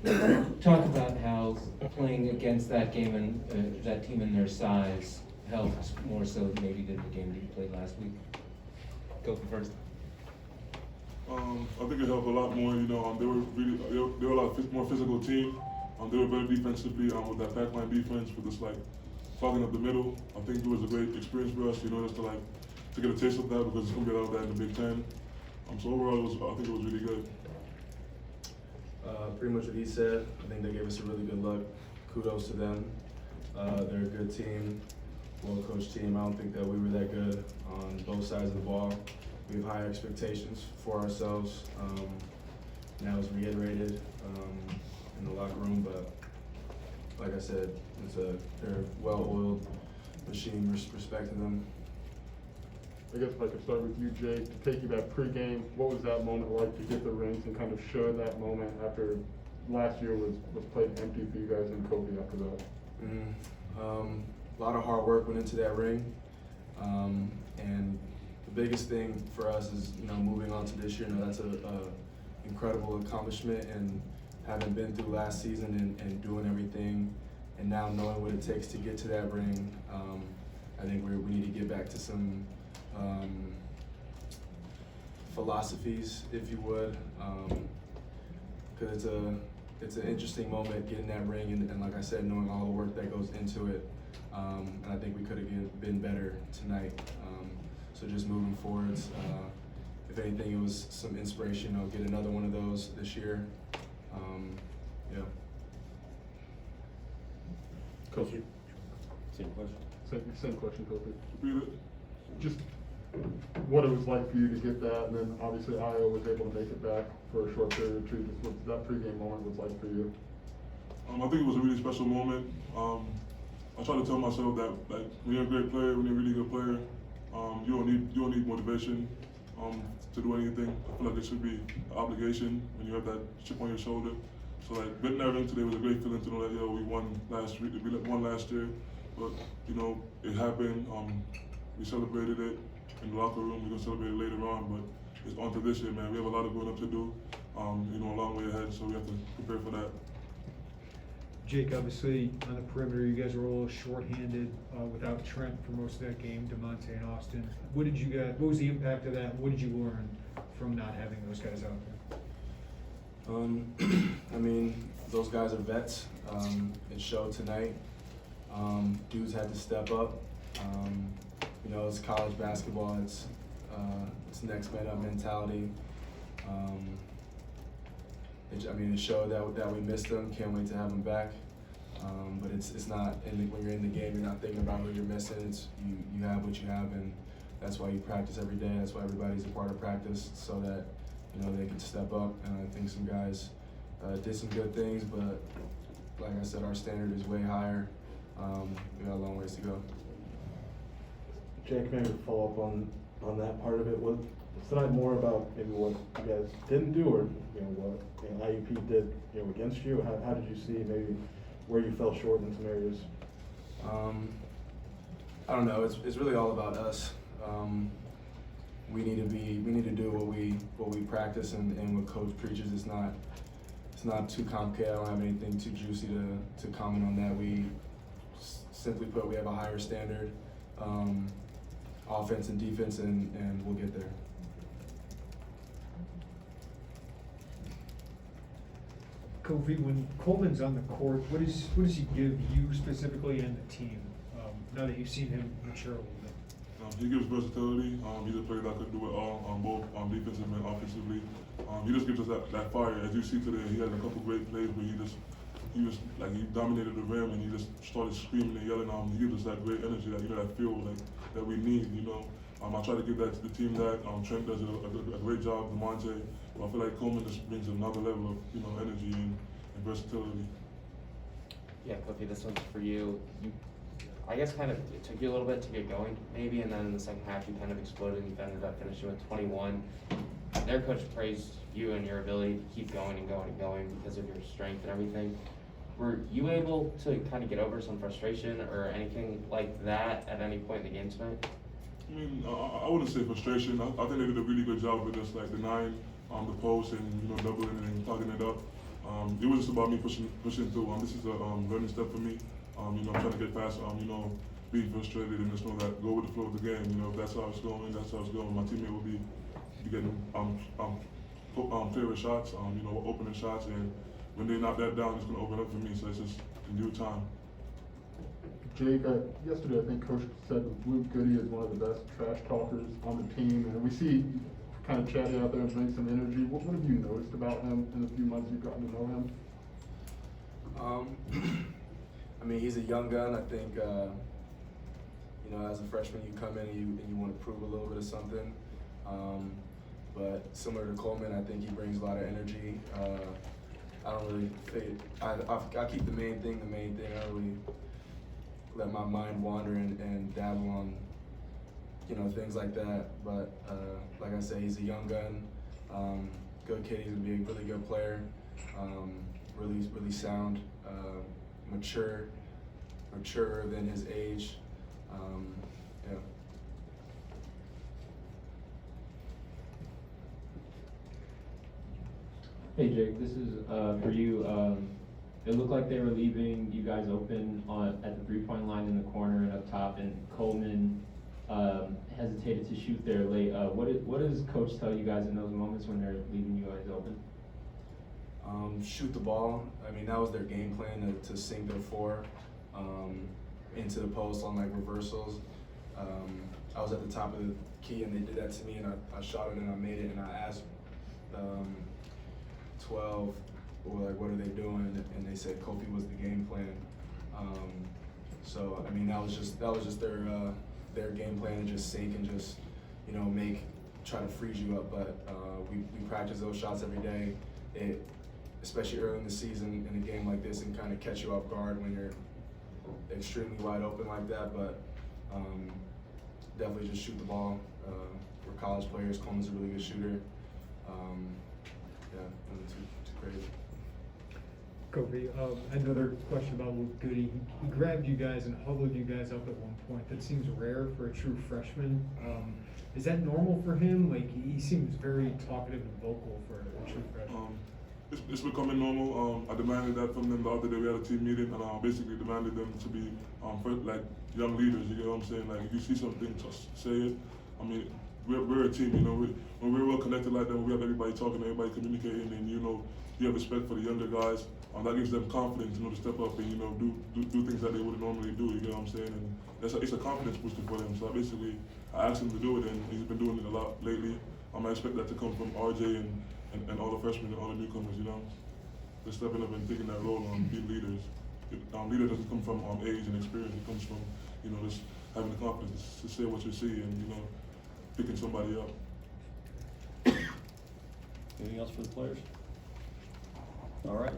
Talk about how playing against that game and that team and their size helped more so maybe than the game that you played last week. Go for first. I think it helped a lot more. They were a lot more physical team. They were better defensively with that back line defense with us like fogging up the middle. I think it was a great experience for us. Just to get a taste of that because it's gonna be a lot of that in the Big Ten. So overall, I think it was really good. Pretty much what he said. I think they gave us a really good look. Kudos to them. They're a good team, well-coached team. I don't think that we were that good on both sides of the ball. We have high expectations for ourselves. And that was reiterated in the locker room. But like I said, they're a well-oiled machine. Respecting them. I guess if I could start with you, Jake, to take you back pregame, what was that moment like to get the rings and kind of share that moment after last year was played empty for you guys and Kofi after that? A lot of hard work went into that ring, and the biggest thing for us is moving on to this year. That's a incredible accomplishment, and having been through last season and doing everything, and now knowing what it takes to get to that ring, I think we need to get back to some philosophies, if you would, because it's an interesting moment getting that ring, and like I said, knowing all the work that goes into it, and I think we could have been better tonight. So just moving forwards, if anything, it was some inspiration. I'll get another one of those this year. Yeah. Kofi. Same question. Same question, Kofi. Repeat it. Just what it was like for you to get that, and then obviously Io was able to make it back for a short period or two. Just what that pregame moment was like for you. I think it was a really special moment. I try to tell myself that when you're a great player, when you're a really good player, you don't need motivation to do anything. I feel like it should be an obligation when you have that chip on your shoulder. So getting that ring today was a great feeling to know that we won last week. We won last year, but it happened. We celebrated it in the locker room. We're gonna celebrate it later on, but it's on to this year, man. We have a lot of growing up to do. A long way ahead, so we have to prepare for that. Jake, obviously on the perimeter, you guys were a little shorthanded without Trent for most of that game, DeMonte and Austin. What was the impact of that? What did you learn from not having those guys out there? I mean, those guys are vets. It showed tonight. Dudes had to step up. It's college basketball. It's next man up mentality. It showed that we missed them. Can't wait to have them back. But it's not. When you're in the game, you're not thinking about who you're missing. It's you have what you have, and that's why you practice every day. That's why everybody's a part of practice, so that they can step up. And I think some guys did some good things, but like I said, our standard is way higher. We got a long ways to go. Jake, maybe to follow up on that part of it, was tonight more about maybe what you guys didn't do, or what IUP did against you? How did you see maybe where you fell short in some areas? I don't know. It's really all about us. We need to do what we practice and what coach preaches. It's not too complicated. I don't have anything too juicy to comment on that. We simply put, we have a higher standard. Offense and defense, and we'll get there. Kofi, when Coleman's on the court, what does he give you specifically and the team? Now that you've seen him mature a little bit. He gives versatility. He's a player that could do it all on both defensively and offensively. He just gives us that fire. As you see today, he had a couple great plays where he dominated the rim and he just started screaming and yelling. He gives us that great energy, that feel that we need. I try to give that to the team. Trent does a great job. DeMonte, I feel like Coleman just brings another level of energy and versatility. Yeah, Kofi, this one's for you. I guess it took you a little bit to get going, maybe, and then in the second half you kind of exploded and you ended up finishing with 21. Their coach praised you and your ability to keep going and going and going because of your strength and everything. Were you able to kind of get over some frustration or anything like that at any point in the game tonight? I wouldn't say frustration. I think they did a really good job with us, the 9, the post, and doubling and tugging it up. It was just about me pushing through. This is a learning step for me. I'm trying to get past, being frustrated and just know that go with the flow of the game. If that's how it's going, that's how it's going. My teammate will be getting clearer shots, opening shots, and when they knock that down, it's going to open up for me. So it's just in due time. Jake, yesterday I think Coach said Luke Goody is one of the best trash talkers on the team, and we see you kind of chatting out there and bring some energy. What have you noticed about him in the few months you've gotten to know him? I mean, he's a young gun. I think, as a freshman, you come in and you want to prove a little bit of something. But similar to Coleman, I think he brings a lot of energy. I don't really think, I keep the main thing. I don't really let my mind wander and dabble on, things like that. But like I said, he's a young gun, good kid. He's gonna be a really good player, really sound, maturer than his age. Yeah. Hey Jake, this is for you. It looked like they were leaving you guys open at the three-point line in the corner and up top, and Coleman hesitated to shoot there late. What does coach tell you guys in those moments when they're leaving you guys open? Shoot the ball. I mean, that was their game plan to sink their four into the post on like reversals. I was at the top of the key and they did that to me, and I shot it and I made it, and I asked 12, like, what are they doing? And they said Kofi was the game plan. So I mean, that was just their game plan to just sink and just try to freeze you up. But we practice those shots every day. Especially early in the season in a game like this, and kind of catch you off guard when you're extremely wide open like that. But definitely just shoot the ball. We're college players. Coleman's a really good shooter. Yeah, nothing too crazy. Kofi, another question about Luke Goody. He grabbed you guys and huddled you guys up at one point. That seems rare for a true freshman. Is that normal for him? Like, he seems very talkative and vocal for a true freshman. It's becoming normal. I demanded that from them the other day. We had a team meeting, and I basically demanded them to be like young leaders. You get what I'm saying? Like, if you see something, just say it. I mean, we're a team. When we're well connected like that, when we have everybody talking, everybody communicating, and you have respect for the younger guys. That gives them confidence, to step up and do things that they wouldn't normally do. You get what I'm saying? And it's a confidence booster for them. So I asked him to do it, and he's been doing it a lot lately. I expect that to come from RJ and all the freshmen and all the newcomers. They're stepping up and taking that role on being leaders. Leader doesn't come from age and experience. It comes from just having the confidence to say what you see and picking somebody up. Anything else for the players? All right.